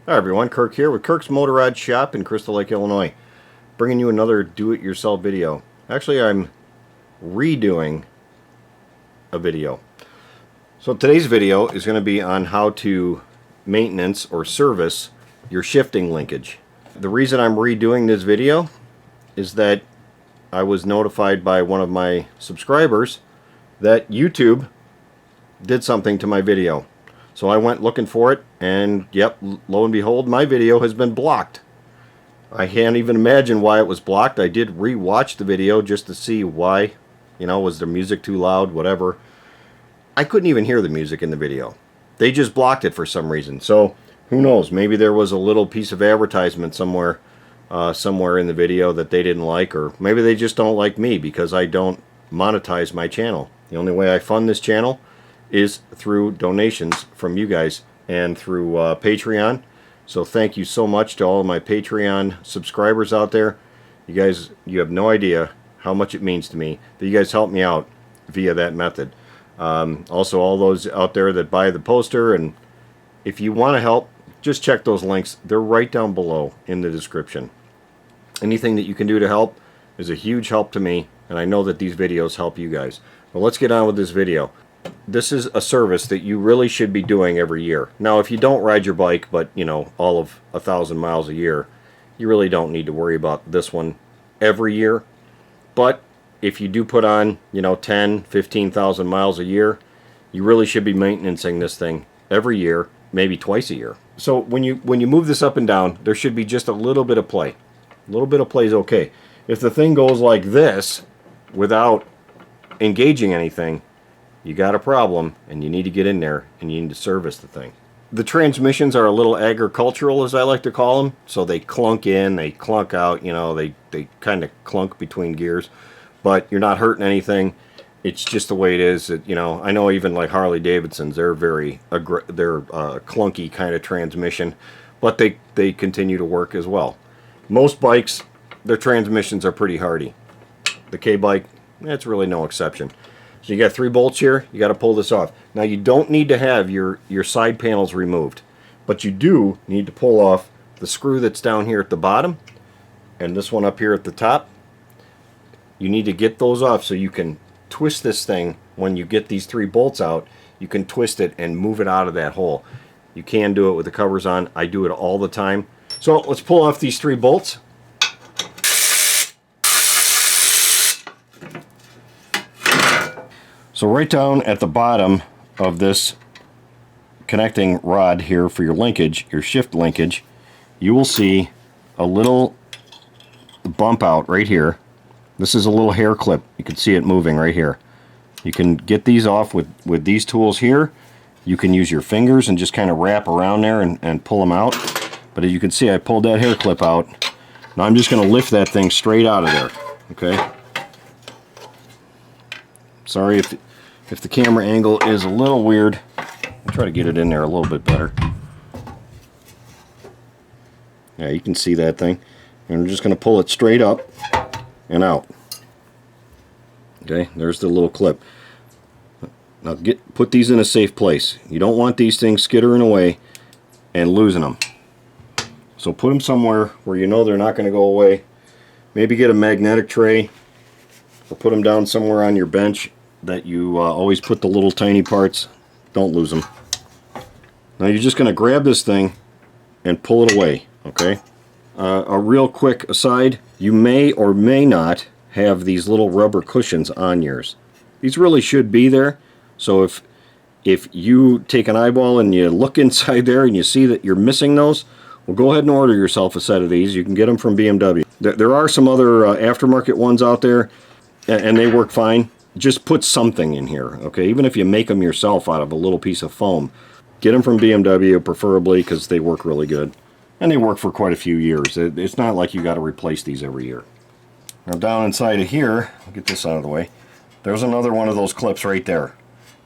Hi everyone, Kirk here with Kirk's Motorrad shop in Crystal Lake, Illinois. Bringing you another do-it-yourself video. Actually, I'm redoing a video. So today's video is going to be on how to maintenance or service your shifting linkage. The reason I'm redoing this video is that I was notified by one of my subscribers that YouTube did something to my video. So I went looking for it, and yep, lo and behold, my video has been blocked. I can't even imagine why it was blocked. I did re-watch the video just to see why. You know, was the music too loud, whatever. I couldn't even hear the music in the video. They just blocked it for some reason. So who knows, maybe there was a little piece of advertisement somewhere in the video that they didn't like, or maybe they just don't like me because I don't monetize my channel. The only way I fund this channel is through donations from you guys and through Patreon. So thank you so much to all of my Patreon subscribers out there. You guys, you have no idea how much it means to me that you guys help me out via that method. Also, all those out there that buy the poster, and if you want to help, just check those links. They're right down below in the description. Anything that you can do to help is a huge help to me, and I know that these videos help you guys. Well, let's get on with this video. This is a service that you really should be doing every year. Now, if you don't ride your bike, but you know, all of 1,000 miles a year, you really don't need to worry about this one every year. But if you do put on, you know, 10, 15,000 miles a year, you really should be maintaining this thing every year, maybe twice a year. So when you move this up and down, there should be just a little bit of play. A little bit of play is okay. If the thing goes like this without engaging anything, you got a problem, and you need to get in there and you need to service the thing. The transmissions are a little agricultural, as I like to call them. So they clunk in, they clunk out, you know, they kind of clunk between gears. But you're not hurting anything. It's just the way it is. You know, I know even like Harley Davidsons, they're very clunky kind of transmission, but they continue to work as well. Most bikes, their transmissions are pretty hardy. The K-bike, that's really no exception. So you got 3 bolts here. You got to pull this off. Now you don't need to have your side panels removed, but you do need to pull off the screw that's down here at the bottom and this one up here at the top. You need to get those off so you can twist this thing. When you get these 3 bolts out, you can twist it and move it out of that hole. You can do it with the covers on. I do it all the time. So let's pull off these 3 bolts. So right down at the bottom of this connecting rod here for your linkage, your shift linkage, you will see a little bump out right here. This is a little hair clip. You can see it moving right here. You can get these off with these tools here. You can use your fingers and just kind of wrap around there and pull them out. But as you can see, I pulled that hair clip out. Now I'm just going to lift that thing straight out of there. Okay? Sorry if the camera angle is a little weird. I'll try to get it in there a little bit better. Yeah, you can see that thing. And we're just going to pull it straight up and out. Okay, there's the little clip. Now put these in a safe place. You don't want these things skittering away and losing them. So put them somewhere where you know they're not going to go away. Maybe get a magnetic tray or put them down somewhere on your bench that you always put the little tiny parts. Don't lose them. Now you're just going to grab this thing and pull it away. Okay. A real quick aside, you may or may not have these little rubber cushions on yours. These really should be there. So if you take an eyeball and you look inside there and you see that you're missing those, well, go ahead and order yourself a set of these. You can get them from BMW. There are some other aftermarket ones out there, and they work fine. Just put something in here, okay? Even if you make them yourself out of a little piece of foam, get them from BMW preferably, because they work really good. And they work for quite a few years. It's not like you got to replace these every year. Now down inside of here, I'll get this out of the way, there's another one of those clips right there.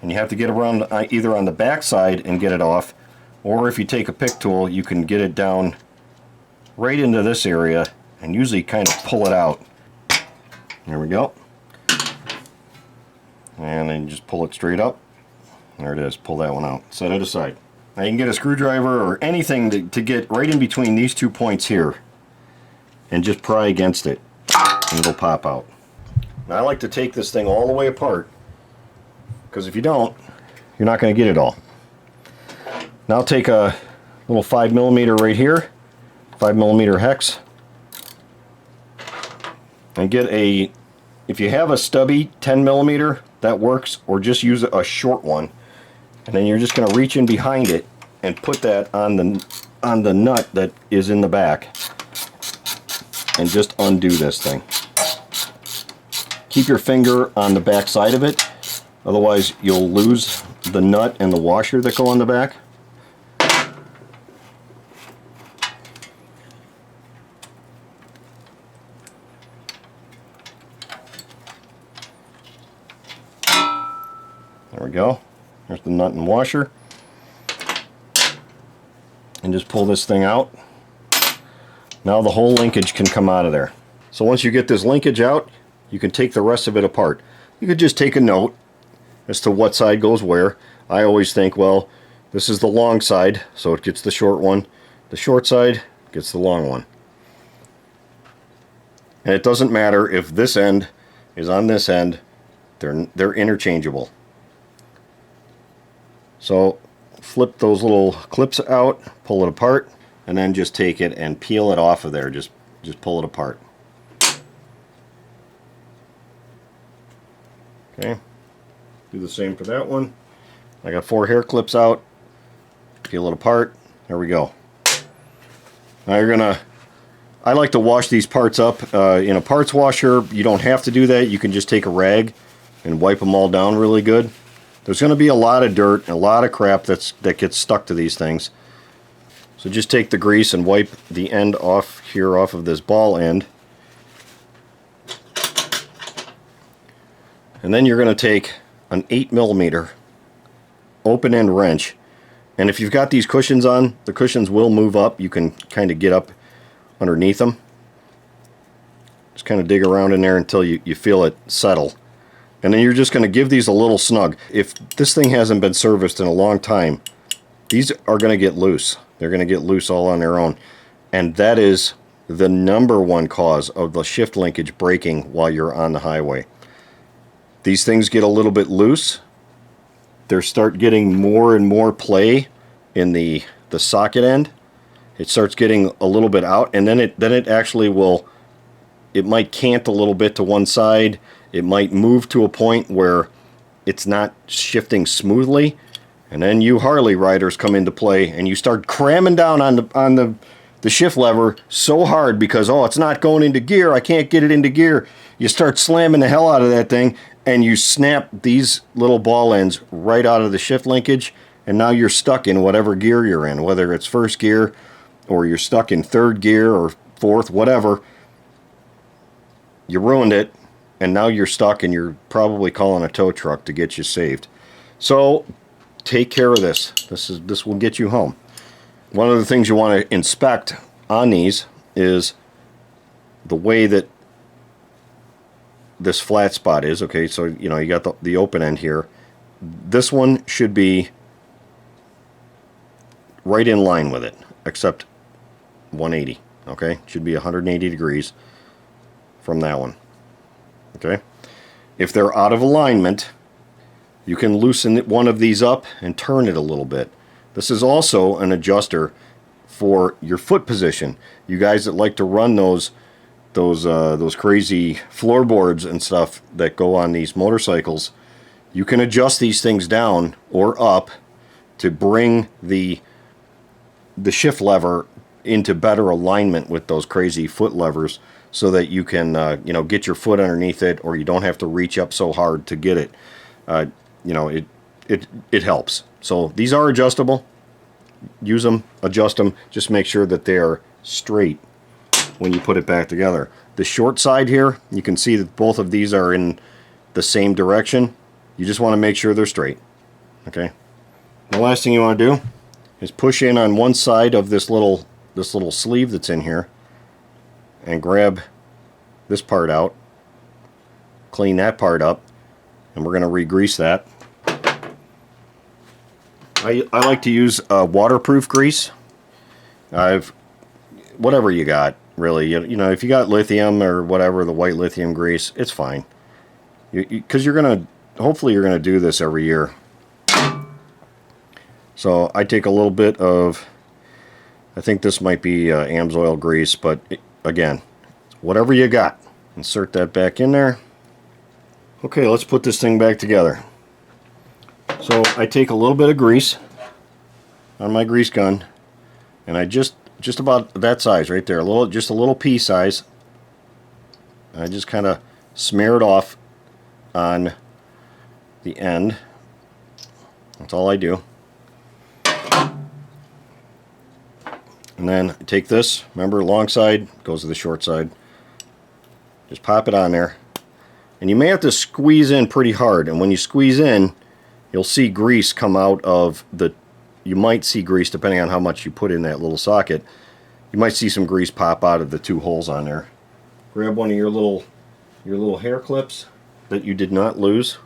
And you have to get around either on the back side and get it off, or if you take a pick tool, you can get it down right into this area and usually kind of pull it out. There we go. And then you just pull it straight up. There it is. Pull that one out. Set it aside. Now you can get a screwdriver or anything to get right in between these 2 points here and just pry against it and it'll pop out. Now I like to take this thing all the way apart because if you don't, you're not going to get it all. Now I'll take a little 5mm right here, 5mm hex, and get a, if you have a stubby 10mm, that works, or just use a short one. And then you're just going to reach in behind it and put that on the nut that is in the back and just undo this thing. Keep your finger on the back side of it, otherwise you'll lose the nut and the washer that go on the back. There we go. There's the nut and washer. And just pull this thing out. Now the whole linkage can come out of there. So once you get this linkage out, you can take the rest of it apart. You could just take a note as to what side goes where. I always think, well, this is the long side, so it gets the short one. The short side gets the long one. And it doesn't matter if this end is on this end. They're interchangeable. So flip those little clips out, pull it apart, and then just take it and peel it off of there. Just pull it apart. Okay. Do the same for that one. I got 4 hair clips out. Peel it apart. There we go. Now you're gonna, I like to wash these parts up in a parts washer. You don't have to do that. You can just take a rag and wipe them all down really good. There's going to be a lot of dirt and a lot of crap that gets stuck to these things. So just take the grease and wipe the end off here, off of this ball end. And then you're going to take an 8mm open end wrench. And if you've got these cushions on, the cushions will move up. You can kind of get up underneath them. Just kind of dig around in there until you feel it settle. And then you're just going to give these a little snug. If this thing hasn't been serviced in a long time, these are going to get loose. They're going to get loose all on their own. And that is the #1 cause of the shift linkage breaking while you're on the highway. These things get a little bit loose. They start getting more and more play in the socket end. It starts getting a little bit out, and then it actually will, it might cant a little bit to one side. It might move to a point where it's not shifting smoothly, and then you Harley riders come into play and you start cramming down on the shift lever so hard because, oh, it's not going into gear, I can't get it into gear. You start slamming the hell out of that thing and you snap these little ball ends right out of the shift linkage, and now you're stuck in whatever gear you're in, whether it's first gear or you're stuck in 3rd gear or 4th, whatever. You ruined it. And now you're stuck and you're probably calling a tow truck to get you saved. So take care of this. This will get you home. One of the things you want to inspect on these is the way that this flat spot is. Okay, so you know you got the open end here. This one should be right in line with it, except 180. Okay, should be 180 degrees from that one. Okay, if they're out of alignment, you can loosen one of these up and turn it a little bit. This is also an adjuster for your foot position. You guys that like to run those crazy floorboards and stuff that go on these motorcycles, you can adjust these things down or up to bring the shift lever into better alignment with those crazy foot levers, so that you can you know, get your foot underneath it, or you don't have to reach up so hard to get it. You know, it helps. So these are adjustable. Use them, adjust them. Just make sure that they are straight when you put it back together. The short side here, you can see that both of these are in the same direction. You just want to make sure they're straight. Okay. The last thing you want to do is push in on one side of this little sleeve that's in here, and grab this part out, clean that part up, and we're going to re-grease that. I like to use waterproof grease. Whatever you got, really. You know, if you got lithium or whatever, the white lithium grease, it's fine. Because hopefully you're gonna do this every year. So I take a little bit of, I think this might be AMSOIL grease, but again, whatever you got. Insert that back in there. Okay, let's put this thing back together. So I take a little bit of grease on my grease gun, and I just about that size right there, just a little pea size. I just kind of smear it off on the end. That's all I do. And then I take this, remember, long side goes to the short side. Just pop it on there. And you may have to squeeze in pretty hard, and when you squeeze in, you'll see grease come out of the, you might see grease depending on how much you put in that little socket. You might see some grease pop out of the two holes on there. Grab one of your little hair clips that you did not lose.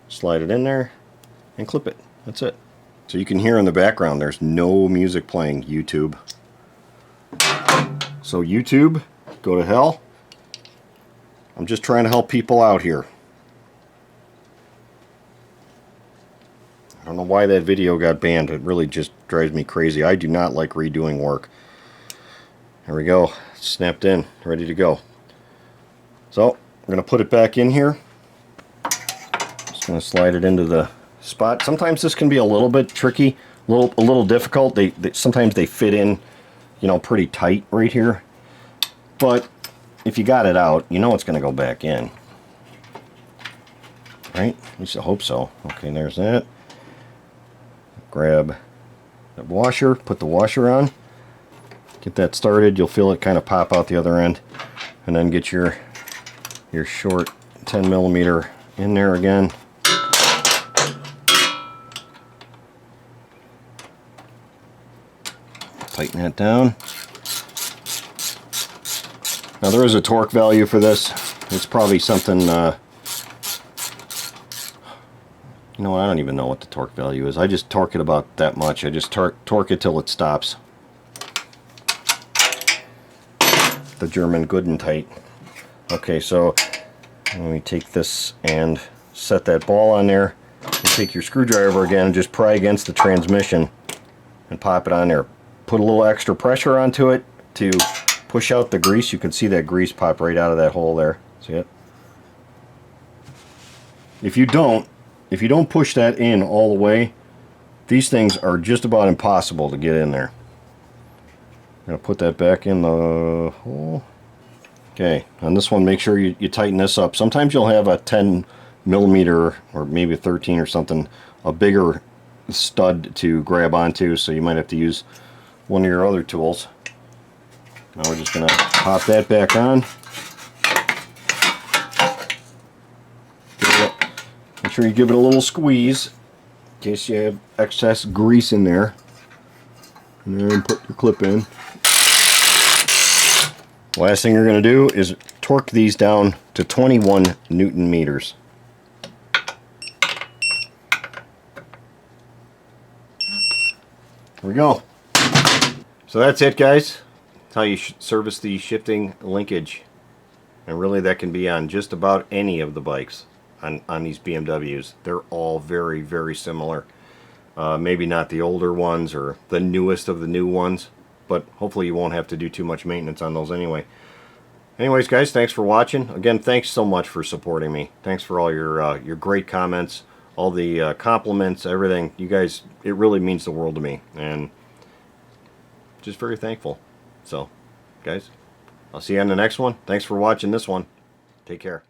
Slide it in there and clip it. That's it. So you can hear in the background there's no music playing, YouTube. So YouTube, go to hell. I'm just trying to help people out here. I don't know why that video got banned. It really just drives me crazy. I do not like redoing work. There we go. Snapped in. Ready to go. So, I'm going to put it back in here. Just going to slide it into the spot. Sometimes this can be a little bit tricky, a little difficult. Sometimes they fit in, you know, pretty tight right here. But if you got it out, you know it's going to go back in. Right? At least I hope so. Okay, there's that. Grab the washer, put the washer on, get that started. You'll feel it kind of pop out the other end, and then get your short 10mm in there again. Tighten that down. Now there is a torque value for this. It's probably something, you know what, I don't even know what the torque value is. I just torque it about that much. I just torque it till it stops. The German good and tight. Okay, so let me take this and set that ball on there. You take your screwdriver again and just pry against the transmission and pop it on there. Put a little extra pressure onto it to push out the grease. You can see that grease pop right out of that hole there. See it? If you don't push that in all the way, these things are just about impossible to get in there. I'm going to put that back in the hole. Okay, on this one, make sure you tighten this up. Sometimes you'll have a 10mm or maybe a 13 or something, a bigger stud to grab onto, so you might have to use one of your other tools. Now we're just going to pop that back on. Make sure you give it a little squeeze in case you have excess grease in there. And then put your clip in. Last thing you're going to do is torque these down to 21 Newton meters. There we go. So that's it, guys. That's how you service the shifting linkage. And really that can be on just about any of the bikes on these BMWs. They're all very, very similar. Maybe not the older ones or the newest of the new ones, but hopefully you won't have to do too much maintenance on those anyway. Anyways, guys, thanks for watching. Again, thanks so much for supporting me. Thanks for all your great comments, all the compliments, everything. You guys, it really means the world to me, and just very thankful. So, guys, I'll see you on the next one. Thanks for watching this one. Take care.